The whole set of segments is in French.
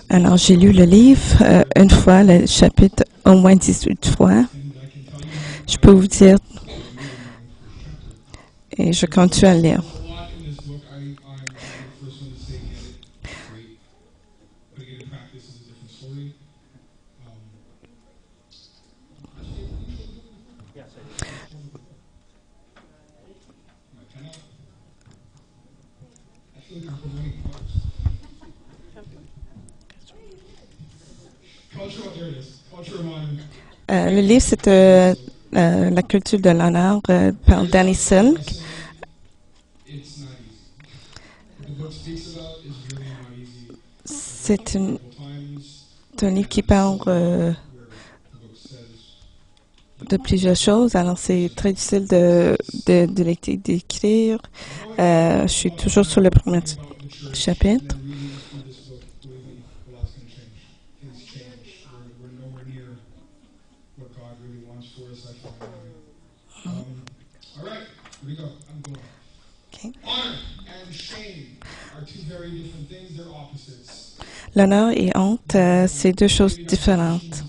Alors, j'ai lu le livre une fois, le chapitre au moins 18 fois. Je peux vous dire, et je continue à lire. Le livre, c'est La culture de l'honneur par Danny Silk. C'est un livre qui parle de plusieurs choses. Alors, c'est très difficile de d'écrire. Je suis toujours sur le premier chapitre. L'honneur et honte, c'est deux choses différentes.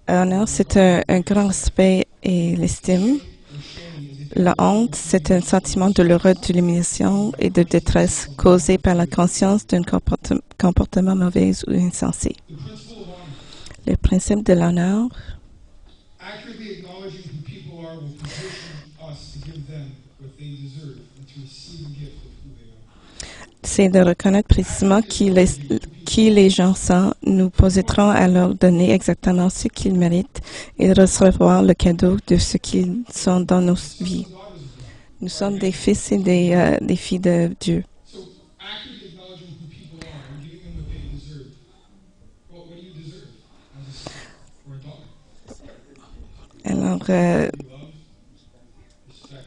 L'honneur, c'est un grand respect et l'estime. La honte, c'est un sentiment douloureux d'humiliation et de détresse causé par la conscience d'un comportement mauvais ou insensé. Le principe de l'honneur c'est de reconnaître précisément qui les gens sont. Nous positerons à leur donner exactement ce qu'ils méritent et de recevoir le cadeau de ce qu'ils sont dans nos vies. Nous sommes des fils et des filles de Dieu. Alors,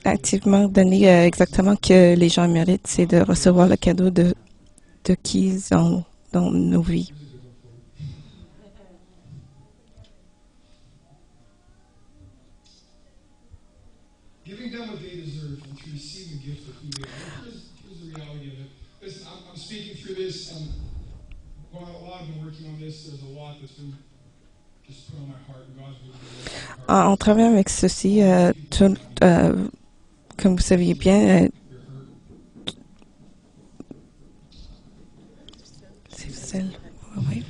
activement donner exactement que les gens méritent, c'est de recevoir le cadeau de qui ils sont dans nos vies. On travaille avec ceci, comme vous saviez bien, c'est difficile. Oui.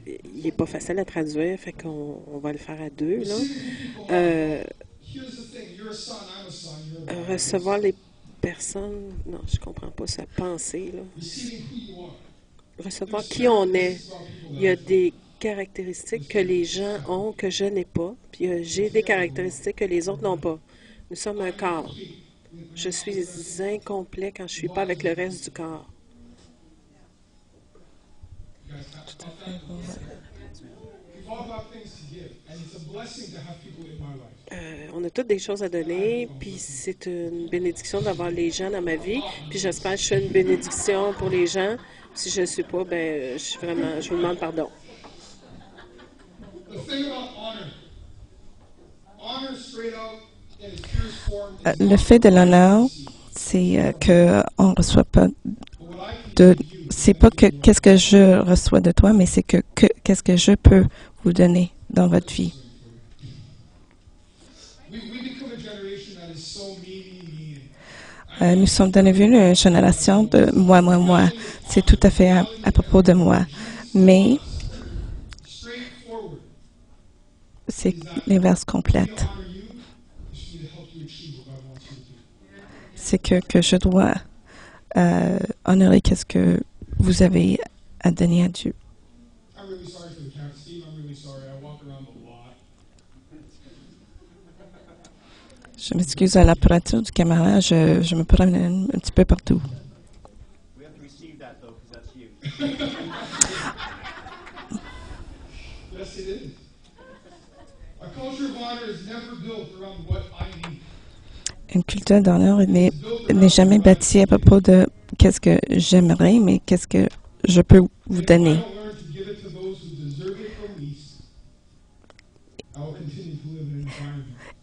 Il n'est pas facile à traduire, fait qu'on va le faire à deux. Là. Recevoir les personnes, non, je comprends pas sa pensée. Là. Recevoir qui on est. Il y a des caractéristiques que les gens ont que je n'ai pas, puis j'ai des caractéristiques que les autres n'ont pas. Nous sommes un corps. Je suis incomplet quand je ne suis pas avec le reste du corps. Tout à fait. On a toutes des choses à donner, puis c'est une bénédiction d'avoir les gens dans ma vie, puis j'espère que je suis une bénédiction pour les gens. Si je ne le suis pas, ben, je vous demande pardon. Le fait de l'honneur, c'est qu'on ne reçoit pas c'est pas que qu'est-ce que je reçois de toi, mais c'est que qu'est-ce que je peux vous donner dans votre vie. Nous sommes devenus une génération de moi. C'est tout à fait à propos de moi. Mais c'est l'inverse complète. C'est que je dois honorer qu'est-ce que vous avez à donner à Dieu. Je m'excuse à l'apparature du caméra, je me promène un petit peu partout. Une culture d'honneur n'est jamais bâtie à propos de qu'est-ce que j'aimerais, mais qu'est-ce que je peux vous donner.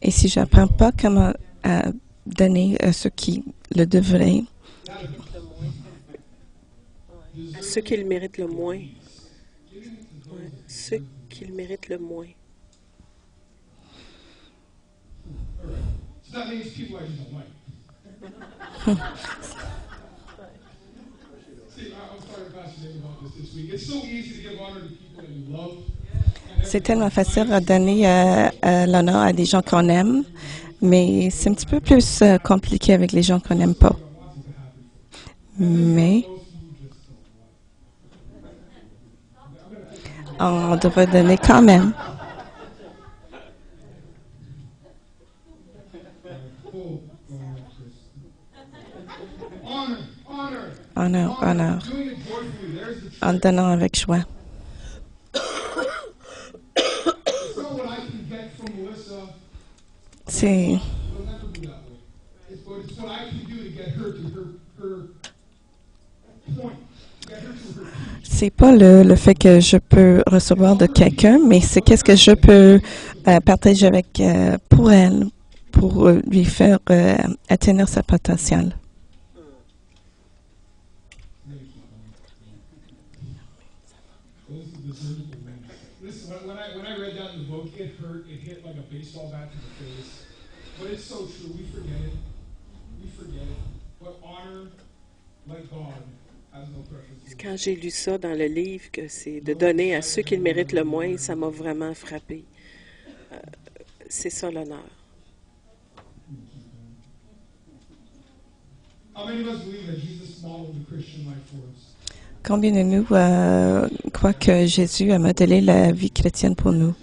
Et si je n'apprends pas comment donner à ceux qui le devraient, À ceux qui le méritent le moins. Ouais, ceux qui le méritent le moins. c'est tellement facile à donner l'honneur à des gens qu'on aime, mais c'est un petit peu plus compliqué avec les gens qu'on n'aime pas. Mais on devrait donner quand même. Honneur, honneur. En donnant avec joie. C'est pas le fait que je peux recevoir de quelqu'un, mais c'est qu'est-ce que je peux partager avec pour elle, pour lui faire atteindre sa potentiel. Quand j'ai lu ça dans le livre, que c'est de donner à ceux qui le méritent le moins, ça m'a vraiment frappé. C'est ça l'honneur. Combien de nous croient que Jésus a modelé la vie chrétienne pour nous?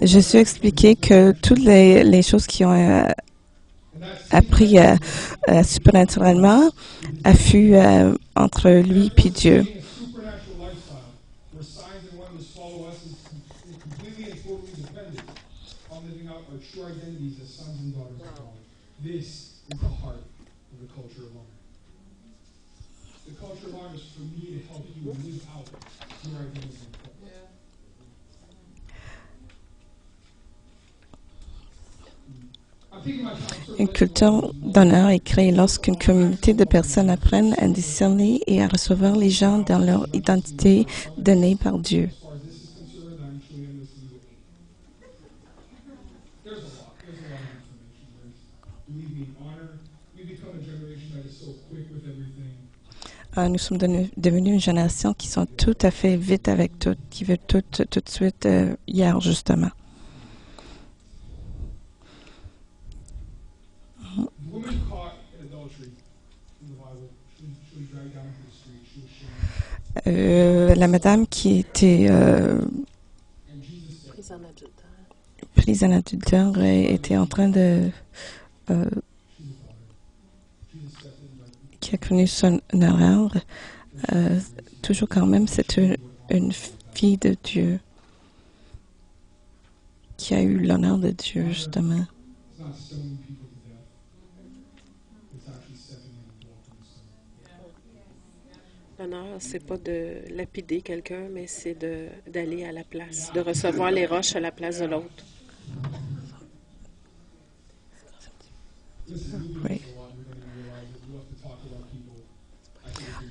Jésus a expliqué que toutes les choses qui ont appris supernaturellement a fut entre lui et Dieu. Une culture d'honneur est créée lorsqu'une communauté de personnes apprennent à discerner et à recevoir les gens dans leur identité donnée par Dieu. Nous sommes devenus une génération qui sont tout à fait vite avec tout, qui veut tout de suite hier, justement. La madame qui était prise en adultère était en train de qui a connu son erreur, toujours quand même, c'est une fille de Dieu qui a eu l'honneur de Dieu, justement. L'honneur, c'est pas de lapider quelqu'un, mais c'est d'aller à la place, de recevoir les roches à la place de l'autre. Oui.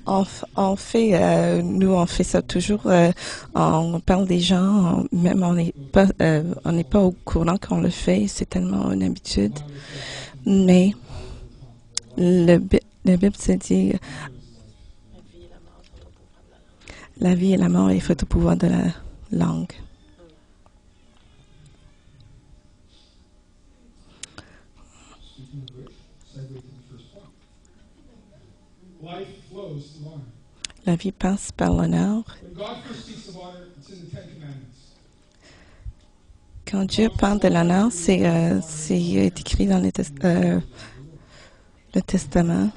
On fait, nous, on fait ça toujours. On parle des gens, même on n'est pas au courant qu'on le fait. C'est tellement une habitude. Mais la Bible se dit la vie et la mort est faite au pouvoir de la langue. La vie passe par l'honneur. Quand Dieu parle de l'honneur, c'est écrit dans le Testament.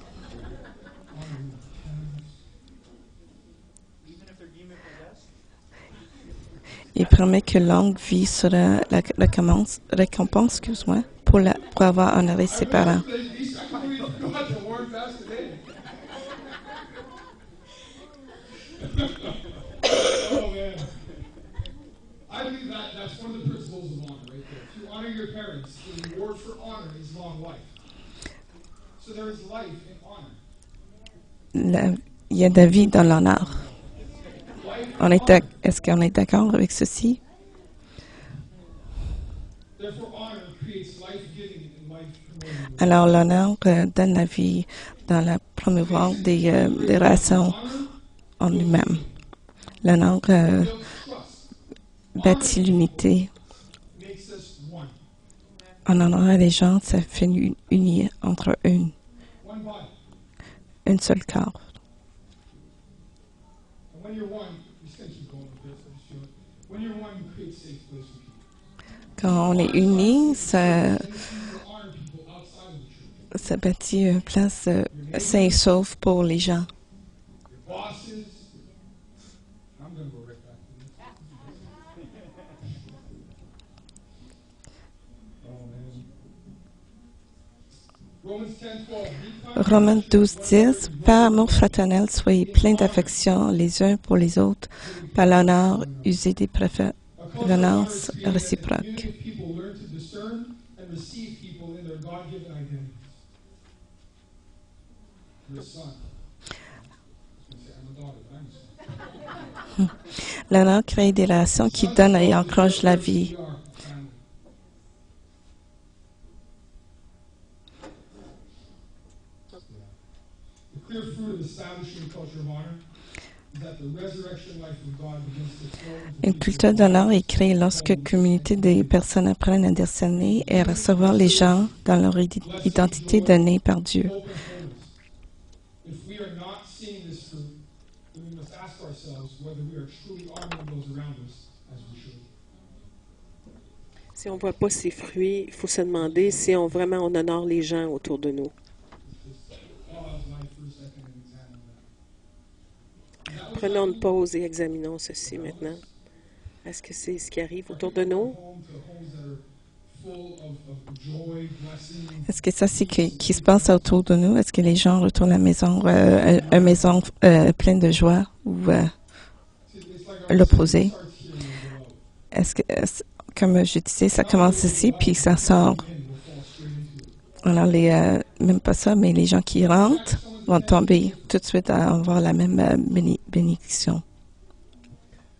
Il promet que longue vie sera la récompense, excuse-moi, pour avoir honoré ses parents. Il y a de la vie dans l'honneur. Est-ce qu'on est d'accord avec ceci? Alors, l'honneur donne la vie dans la promouvoir des relations en lui-même. L'honneur bâtit l'unité. En honorant les gens, ça fait unis entre une seule corps. Quand on est unis, ça bâtit une place saine et sauve pour les gens. Romains 12:10, par amour fraternel, soyez pleins d'affection les uns pour les autres, par l'honneur, usez des préférences réciproques. L'honneur crée des relations qui donnent et encouragent la vie. Une culture d'honneur est créée lorsque la communauté des personnes apprennent à discerner et à recevoir les gens dans leur identité donnée par Dieu. Si on ne voit pas ces fruits, il faut se demander si on honore les gens autour de nous. Prenons une pause et examinons ceci maintenant. Est-ce que c'est ce qui arrive autour de nous? Est-ce que ça, c'est qui se passe autour de nous? Est-ce que les gens retournent à la maison, une maison pleine de joie ou l'opposé? Est-ce que, comme je disais, ça commence ici, puis ça sort. Alors, même pas ça, mais les gens qui rentrent vont tomber tout de suite à avoir la même bénédiction.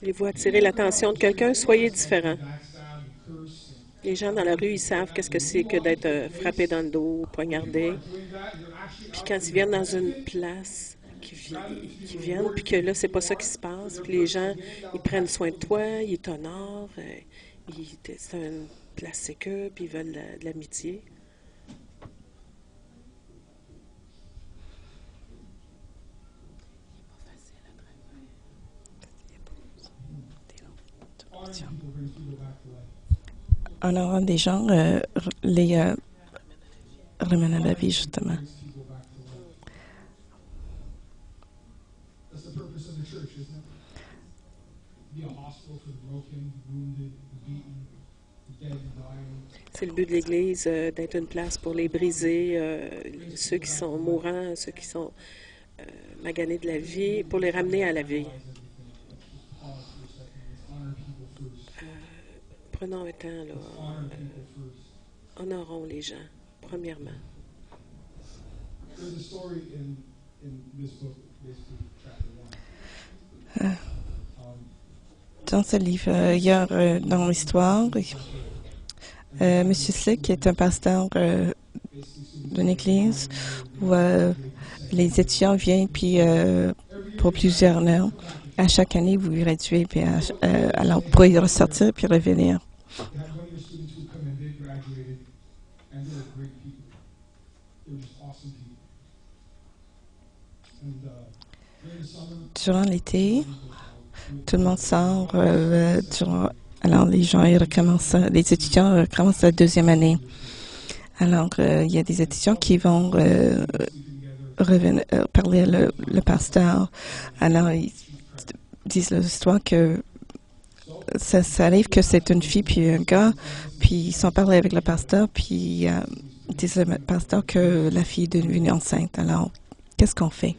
Voulez-vous attirer l'attention de quelqu'un? Soyez différent. Les gens dans la rue, ils savent qu'est-ce que c'est que d'être frappé dans le dos, poignardé. Puis quand ils viennent dans une place, qu'ils viennent, puis que là, c'est pas ça qui se passe. Puis les gens, ils prennent soin de toi, ils t'honorent, c'est une place sécure, puis ils veulent de l'amitié. En honorant des gens, les ramène à la vie, justement. C'est le but de l'Église, d'être une place pour les brisés, ceux qui sont mourants, ceux qui sont maganés de la vie, pour les ramener à la vie. Prenons un temps, là. Honorons les gens, premièrement. Dans ce livre, il y a dans l'histoire, M. Slick est un pasteur d'une église où les étudiants viennent puis pour plusieurs heures. À chaque année, vous graduez, puis alors vous pouvez ressortir puis revenir. Durant l'été, tout le monde sort. Alors, les étudiants recommencent la deuxième année. Alors, il y a des étudiants qui vont parler à le pasteur. Alors, ils disent l'histoire que ça arrive que c'est une fille puis un gars, puis ils sont parlés avec le pasteur, puis ils disent le pasteur que la fille est devenue enceinte. Alors, qu'est-ce qu'on fait?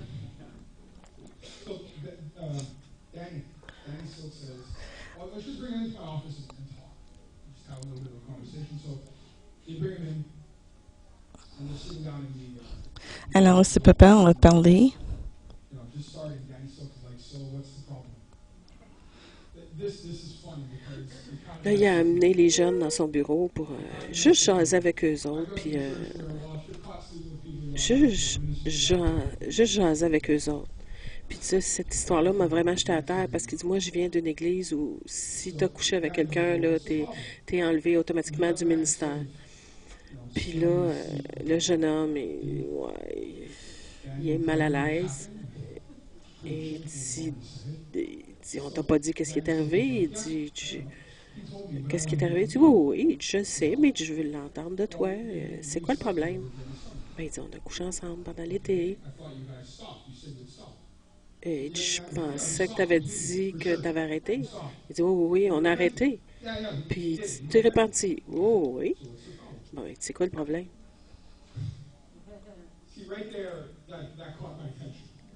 Alors, ce papa, on a parlé. Là, il a amené les jeunes dans son bureau pour juste jaser avec eux autres, puis juste, juste jaser avec eux autres. Puis tu sais, cette histoire-là m'a vraiment jeté à terre parce qu'il dit, moi, je viens d'une église où si tu as couché avec quelqu'un, là, t'es enlevé automatiquement du ministère. Puis là, le jeune homme, ouais, il est mal à l'aise. Et il dit, on t'a pas dit qu'est-ce qui est arrivé. Il dit, qu'est-ce qui est arrivé? Il dit, oui, oui, je sais, mais je veux l'entendre de toi. C'est quoi le problème? Ben, il dit, on a couché ensemble pendant l'été. Et je pensais que tu avais dit que tu avais arrêté. Il dit, oh oui, on a arrêté. Puis tu es reparti. Oh oui. Bon, c'est quoi le problème?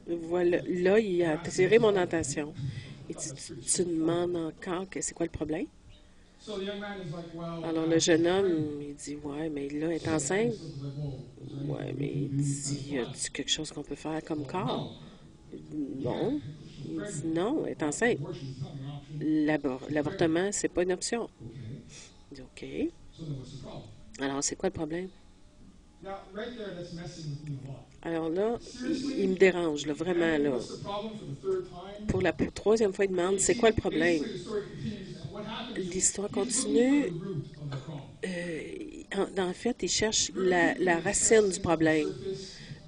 Voilà, là, il a attiré mon attention. Il dit, tu demandes encore que c'est quoi le problème? Alors le jeune homme, il dit, ouais, mais là, elle est enceinte. Ouais, mais il dit, y a-tu quelque chose qu'on peut faire comme corps? Non. Il dit, non, elle est enceinte. L'avortement, c'est pas une option. Il dit, OK. Alors, c'est quoi le problème? Alors là, il me dérange, là, vraiment, là. Pour la troisième fois, il demande, c'est quoi le problème? L'histoire continue. En fait, il cherche la racine du problème.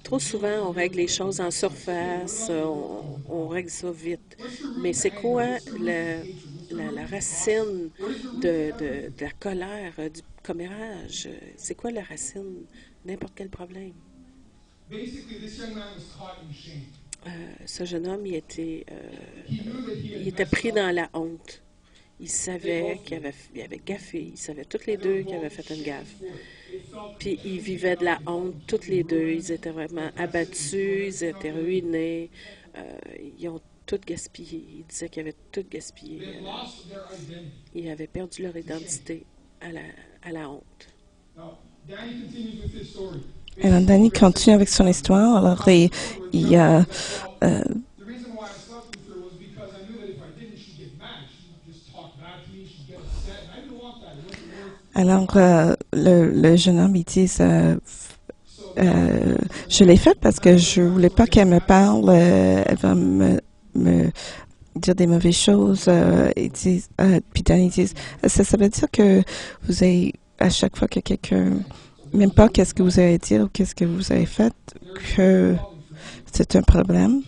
Trop souvent, on règle les choses en surface, on règle ça vite. Mais c'est quoi la racine de la colère, du commérage? C'est quoi la racine de n'importe quel problème? Ce jeune homme, il était pris dans la honte. Il savait il avait gaffé. Ils savaient toutes les deux qu'ils avaient fait une gaffe. Puis ils vivaient de la honte, toutes les deux. Ils étaient vraiment abattus, ils étaient ruinés. Ils ont tout gaspillé. Ils disaient qu'ils avaient tout gaspillé. Ils avaient perdu leur identité à la honte. Alors, Danny continue avec son histoire. Alors, il a alors, le jeune homme, il dit, je l'ai fait parce que je voulais pas qu'elle me parle, elle va me dire des mauvaises choses. Puis Danny dit, ça veut dire que vous avez, à chaque fois que quelqu'un, même pas qu'est-ce que vous allez dire ou qu'est-ce que vous avez fait, que c'est un problème.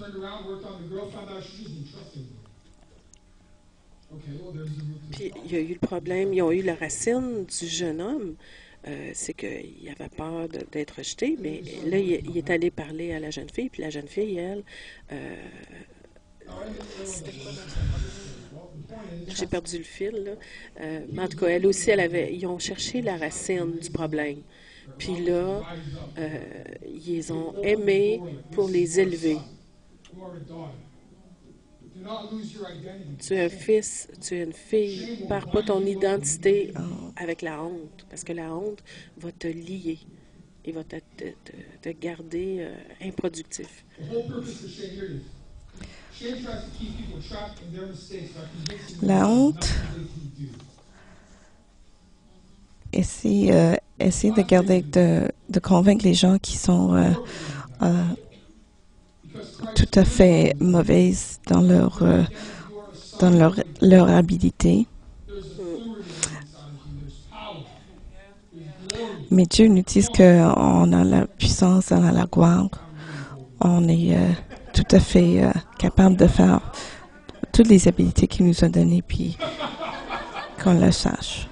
Puis il y a eu le problème, ils ont eu la racine du jeune homme. C'est qu'il avait peur d'être rejeté, mais là, il est allé parler à la jeune fille, puis la jeune fille, elle, j'ai perdu le fil, là. Mais en tout cas, elle aussi, ils ont cherché la racine du problème. Puis là, ils les ont aimés pour les élever. Tu es un fils, tu es une fille. Perds pas ton identité avec la honte, parce que la honte va te lier et va te garder improductif. La honte essaie de garder, de convaincre les gens qui sont tout à fait mauvaises dans leur habilité. Mais Dieu nous dit qu'on a la puissance, on a la gloire. On est tout à fait capable de faire toutes les habilités qu'il nous a données, puis qu'on le sache.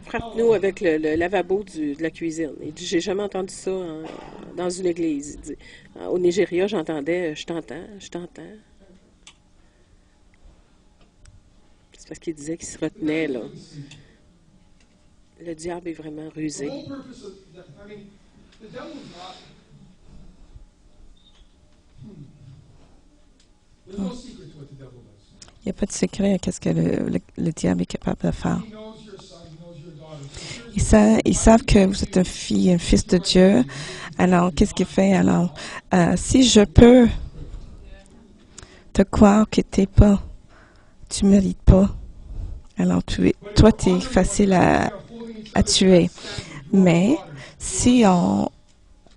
Frappe-nous avec le lavabo de la cuisine. Il dit, j'ai jamais entendu ça dans une église. Il dit, au Nigeria, j'entendais, je t'entends, je t'entends. C'est parce qu'il disait qu'il se retenait, là. Le diable est vraiment rusé. Il n'y a pas de secret à ce que le diable est capable de faire. Ils savent que vous êtes une fille, un fils de Dieu. Alors, qu'est-ce qu'il fait? Alors, si je peux te croire que tu mérites pas, alors toi, tu es facile à tuer. Mais si on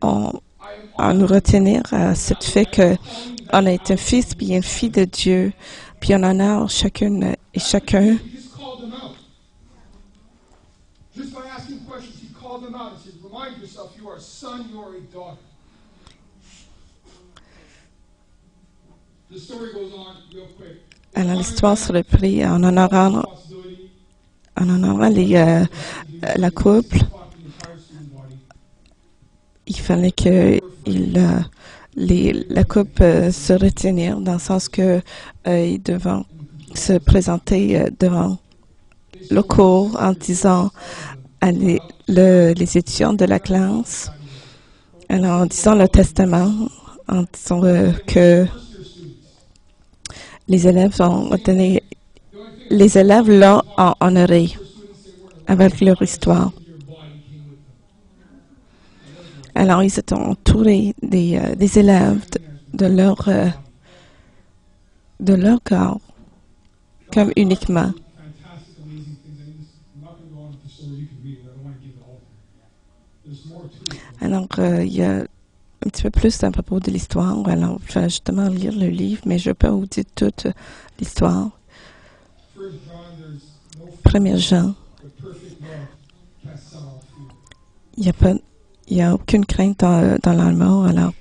nous retenir à ce fait qu'on est un fils puis une fille de Dieu, puis on honore chacune et chacun. Alors l'histoire se reprit en honorant la couple. Il fallait que la couple se retenir dans le sens que ils devaient se présenter devant le cours en disant à les étudiants de la classe, alors en disant le testament, en disant que les élèves l'ont honoré avec leur histoire. Alors, ils étaient entourés des élèves de leur corps, comme uniquement. Alors, il y a un petit peu plus à propos de l'histoire. Alors, je vais justement lire le livre, mais je ne vais pas vous dire toute l'histoire. 1 Jean. Il n'y a aucune crainte dans l'amour. Alors,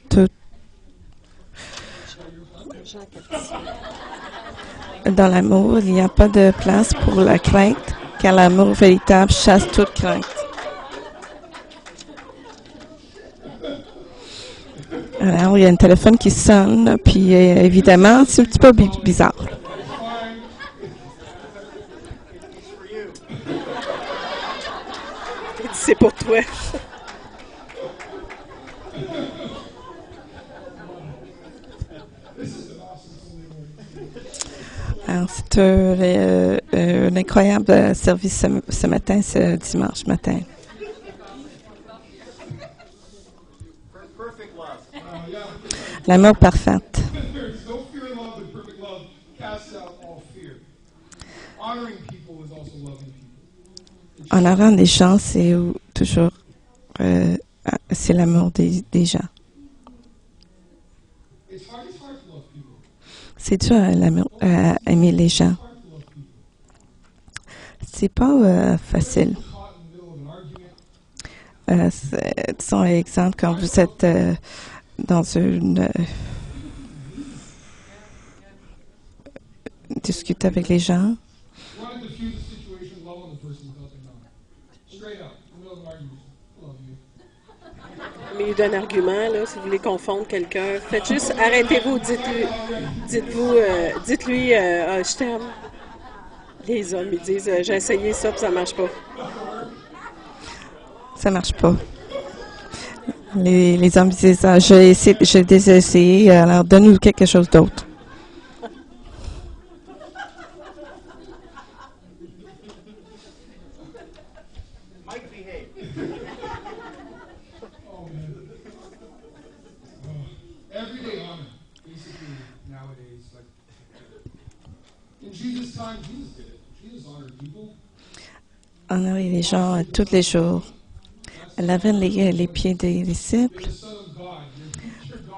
dans l'amour, il n'y a pas de place pour la crainte, car l'amour véritable chasse toute crainte. Alors, il y a un téléphone qui sonne, puis évidemment, c'est un petit peu bizarre. C'est pour toi. Alors, c'est un incroyable service ce matin, ce dimanche matin. L'amour parfait. Honorant les gens, c'est toujours c'est l'amour des gens. C'est dur à aimer les gens. C'est pas facile. Disons, exemple, quand vous êtes dans une discute avec les gens. Au milieu d'un argument, là, si vous voulez confondre quelqu'un, faites juste, arrêtez-vous, dites-lui, je t'aime. Les hommes, ils disent, j'ai essayé ça, puis ça marche pas. Ça marche pas. Les hommes disent, j'ai déjà essayé, alors donne-nous quelque chose d'autre. Honorer les gens tous les jours. Laver les pieds des disciples.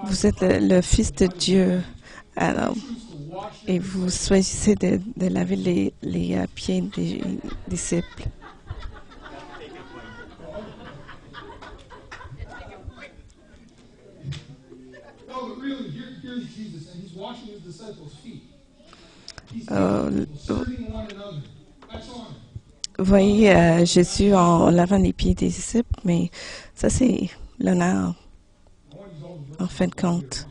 Vous êtes le Fils de Dieu. Alors, et vous choisissez de laver les pieds des disciples. Vous voyez Jésus en lavant les pieds des disciples, mais ça, c'est l'honneur, en fin de compte.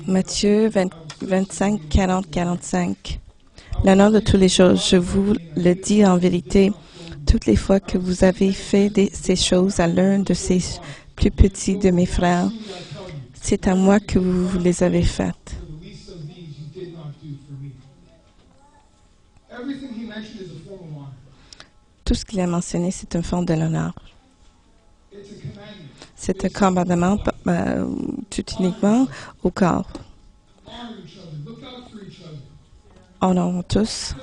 Matthieu 25, 40, 45. L'honneur de tous les jours, je vous le dis en vérité, toutes les fois que vous avez fait ces choses à l'un de ces plus petits de mes frères. C'est à moi que vous les avez faites. Tout ce qu'il a mentionné, c'est une forme de l'honneur. C'est un commandement tout uniquement au corps. Honorons tous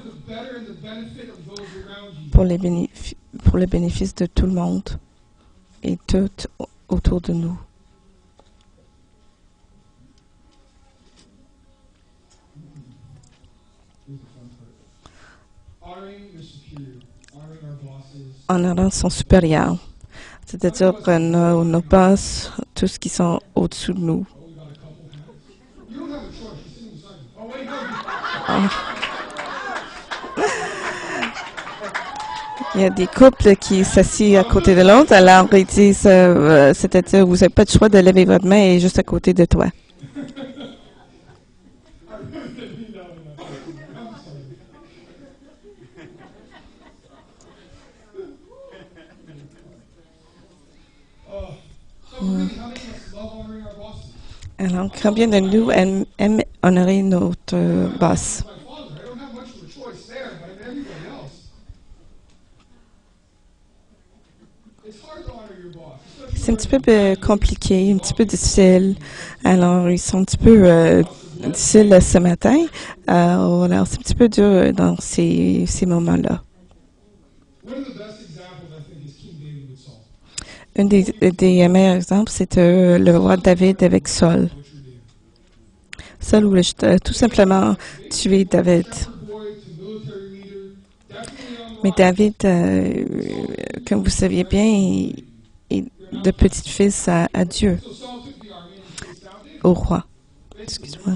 pour le bénéfice de tout le monde et tout autour de nous. Honorant son supérieur, c'est-à-dire nos boss, tous ceux qui sont au-dessous de nous. Il y a des couples qui s'assient à côté de l'autre, alors ils disent, c'est-à-dire, vous n'avez pas le choix de lever votre main et juste à côté de toi. Alors, combien de nous aiment honorer notre boss? C'est un petit peu compliqué, un petit peu difficile. Alors, ils sont un petit peu difficiles ce matin. Alors, c'est un petit peu dur dans ces moments-là. Un des meilleurs exemples, c'est le roi David avec Saul. Saul voulait tout simplement tuer David. Mais David, comme vous saviez bien, est de petit-fils à Dieu, au roi. Excuse-moi.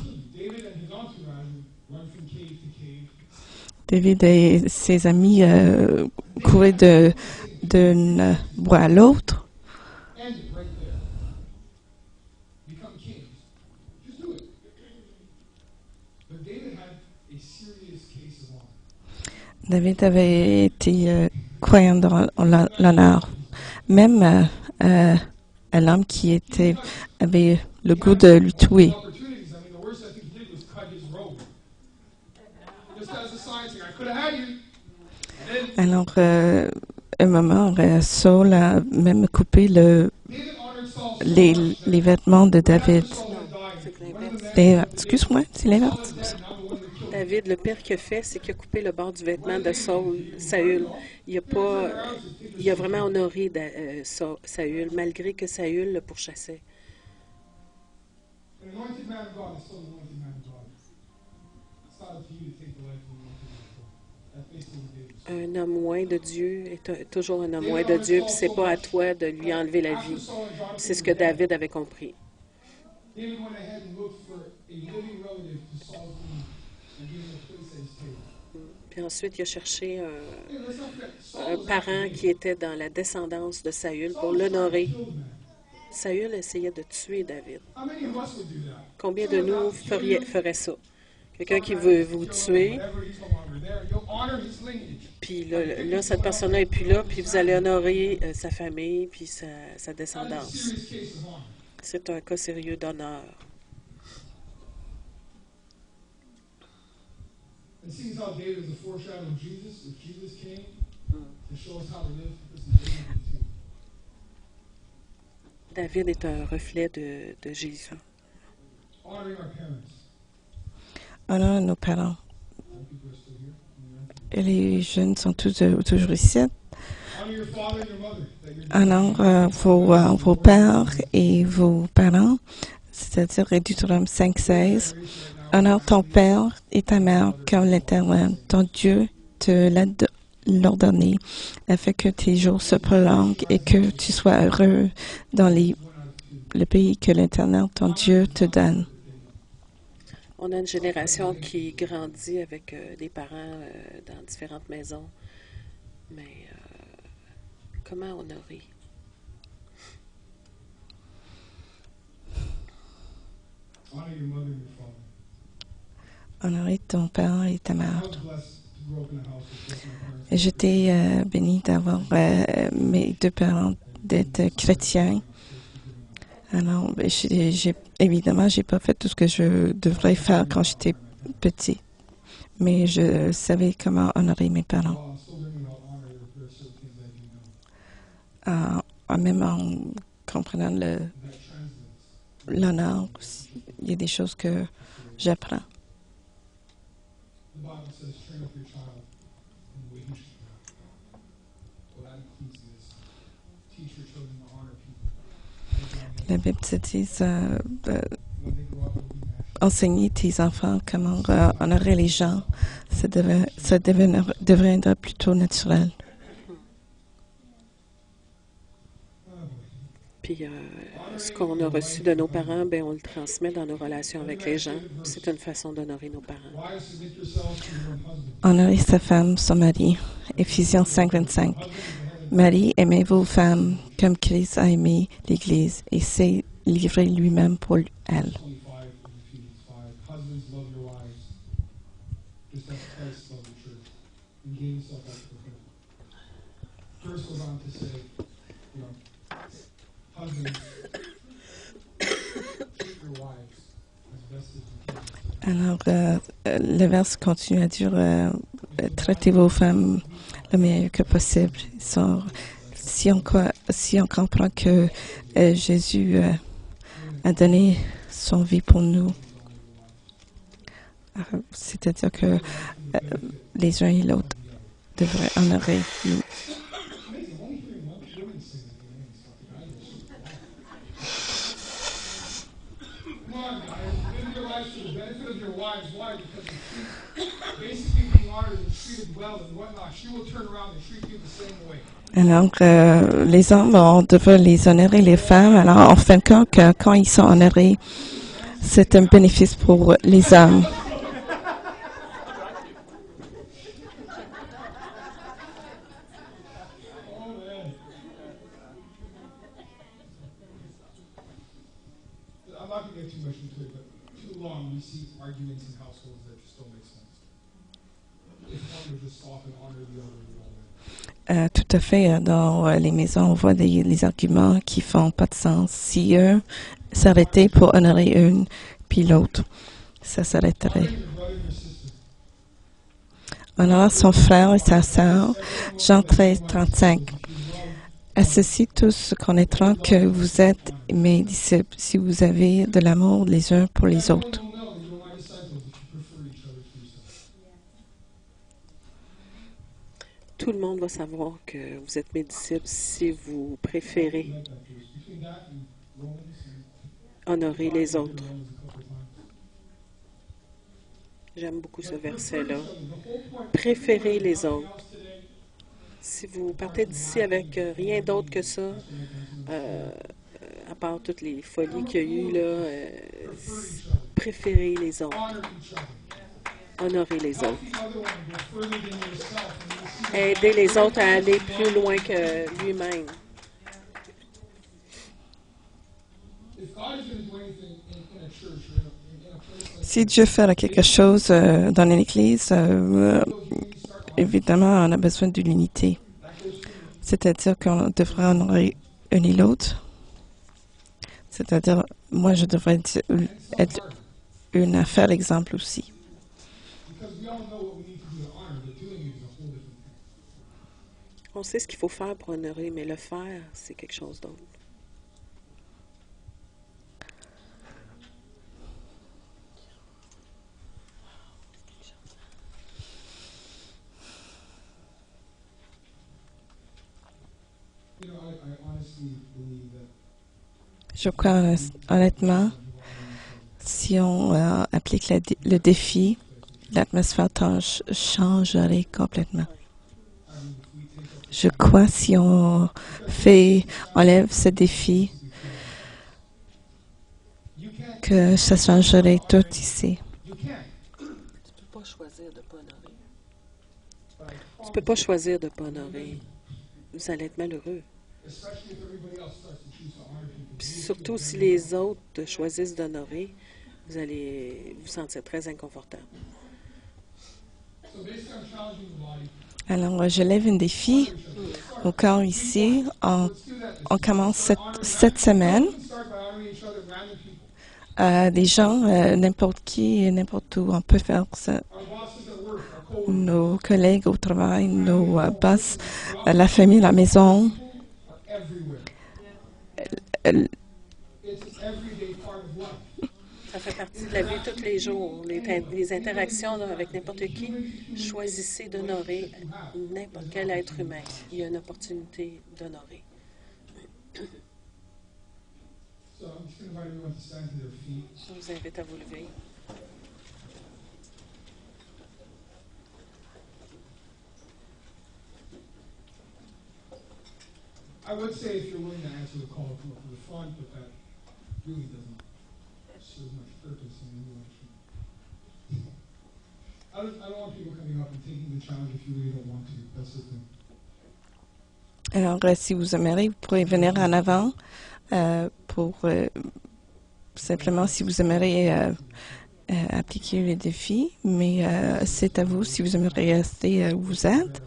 David et ses amis couraient d'un bois à l'autre. David avait été croyant dans l'honneur. Même à l'homme qui avait le goût de lui tuer. Alors, un moment, Saul a même coupé les vêtements de David. Excuse-moi, c'est l'inverse. David, le pire qu'il a fait, c'est qu'il a coupé le bord du vêtement de Saül. Il a vraiment honoré Saül, malgré que Saül le pourchassait. Un homme loin de Dieu est toujours un homme loin de Dieu, puis c'est pas à toi de lui enlever la vie. C'est ce que David avait compris. Puis ensuite, il a cherché un parent qui était dans la descendance de Saül pour l'honorer. Saül essayait de tuer David. Combien de nous ferait ça? Quelqu'un qui veut vous tuer, puis là cette personne-là n'est plus là, puis vous allez honorer sa famille, puis sa descendance. C'est un cas sérieux d'honneur. David est un reflet de Jésus. Honorons nos parents. Et les jeunes sont toujours ici. Honore vos pères et vos parents, c'est-à-dire Deutéronome 5:16. Honore ton père et ta mère comme l'Éternel, ton Dieu, te l'a ordonné, afin que tes jours se prolongent et que tu sois heureux dans le pays que l'Éternel, ton Dieu, te donne. On a une génération qui grandit avec des parents dans différentes maisons. Mais comment honorer? Honorer ton père et ta mère. J'étais bénie d'avoir mes deux parents d'être chrétiens. Alors, évidemment, j'ai pas fait tout ce que je devrais faire quand j'étais petit, mais je savais comment honorer mes parents. Même en comprenant l'honneur, il y a des choses que j'apprends. La Bible te dit enseigner tes enfants comment honorer les gens, ça deviendra plutôt naturel. Puis ce qu'on a reçu de nos parents, ben on le transmet dans nos relations avec les gens. C'est une façon d'honorer nos parents. Honorer sa femme, son mari. Éphésiens 5, 25. Marie, aimez vos femmes comme Christ a aimé l'Église et s'est livré lui-même pour elle. Alors, le vers continue à dire traitez vos femmes le mieux que possible. Si on comprend que Jésus a donné son vie pour nous, c'est-à-dire que les uns et l'autre devraient honorer nous. Alors, les hommes, on devrait les honorer, les femmes. Alors, en fin de compte, quand ils sont honorés, c'est un bénéfice pour les hommes. Tout à fait. Dans les maisons, on voit les arguments qui font pas de sens. Si eux s'arrêtaient pour honorer une, puis l'autre, ça s'arrêterait. Honore son frère et sa sœur. Jean 13, 35. À ceci, tous connaîtront que vous êtes mes disciples si vous avez de l'amour les uns pour les autres. Tout le monde va savoir que vous êtes mes disciples si vous préférez honorer les autres. J'aime beaucoup ce verset-là. Préférez les autres. Si vous partez d'ici avec rien d'autre que ça, à part toutes les folies qu'il y a eu, là, préférez les autres. Honorer les autres. Aider les autres à aller plus loin que lui-même. Si Dieu fait quelque chose dans l'Église, évidemment, on a besoin de l'unité. C'est-à-dire qu'on devrait honorer un et l'autre. C'est-à-dire, moi, je devrais être une affaire exemple aussi. On sait ce qu'il faut faire pour honorer, mais le faire, c'est quelque chose d'autre. Je crois honnêtement, si on applique le défi, l'atmosphère changerait complètement. Je crois si on enlève ce défi, que ça changerait tout ici. Tu peux pas choisir de pas honorer. Tu peux pas choisir de pas honorer. Vous allez être malheureux. Puis surtout si les autres choisissent d'honorer, vous allez vous sentir très inconfortable. Alors, je lève un défi au corps ici. On commence cette semaine Des gens, n'importe qui et n'importe où, on peut faire ça. Nos collègues au travail, nos boss, la famille, la maison. Euh, Ça fait partie de la vie tous les jours. Les interactions là, avec n'importe qui, choisissez d'honorer n'importe quel être humain. Il y a une opportunité d'honorer. Je vous invite à vous lever. I would say if you're willing to answer the call, come up to the front, but that really doesn't serve much purpose in any way. I don't want people coming up and taking the challenge if you really don't want to. That's the thing. Alors, si vous aimeriez, vous pourrez venir en avant pour simplement si vous aimeriez appliquer le défi, mais c'est à vous si vous aimeriez rester où vous êtes.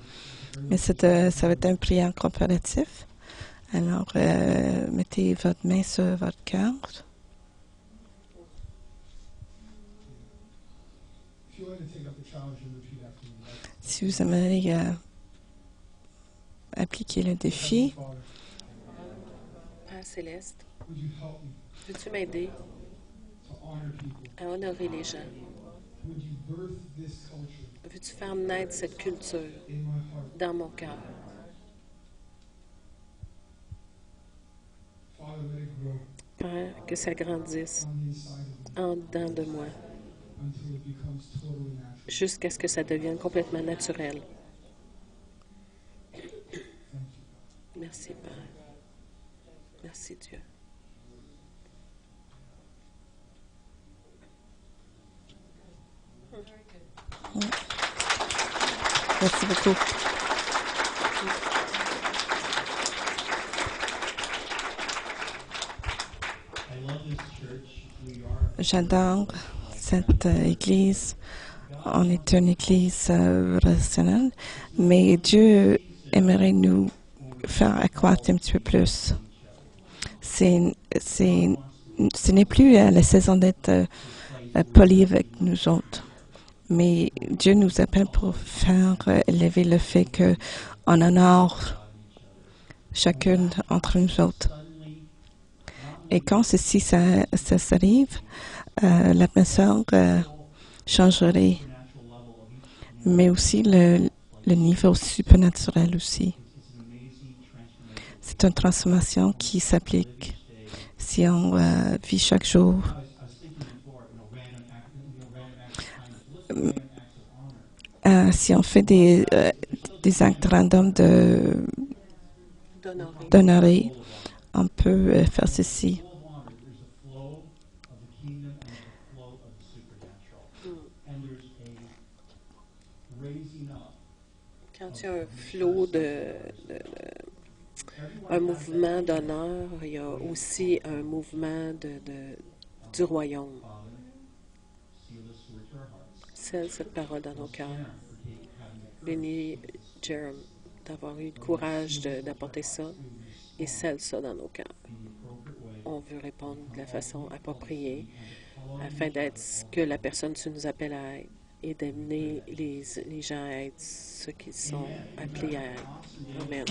Mais ça va être un prière comparatif. Alors, mettez votre main sur votre cœur. Si vous aimeriez appliquer le défi. Père Céleste, veux-tu m'aider à honorer les gens? Veux-tu faire naître cette culture dans mon cœur? Père, que ça grandisse en dedans de moi jusqu'à ce que ça devienne complètement naturel. Merci, Père. Merci, Dieu. Merci beaucoup. J'adore cette église. On est une église relationnelle, mais Dieu aimerait nous faire accroître un petit peu plus. Ce n'est plus la saison d'être poli avec nous autres, mais Dieu nous appelle pour faire élever le fait qu'on honore chacune entre nous autres. Et quand ça s'arrive, l'atmosphère changerait, mais aussi le niveau supernaturel aussi. C'est une transformation qui s'applique si on vit chaque jour. Si on fait des actes random d'honorer, on peut faire ceci. Quand il y a un flot un mouvement d'honneur, il y a aussi un mouvement du royaume. Scelle cette parole dans nos cœurs. Bénis Jerome d'avoir eu le courage d'apporter ça et scelle ça dans nos cœurs. On veut répondre de la façon appropriée afin d'être ce que la personne tu nous appelles à être et d'amener les gens à être ce qu'ils sont appelés à être. Amen.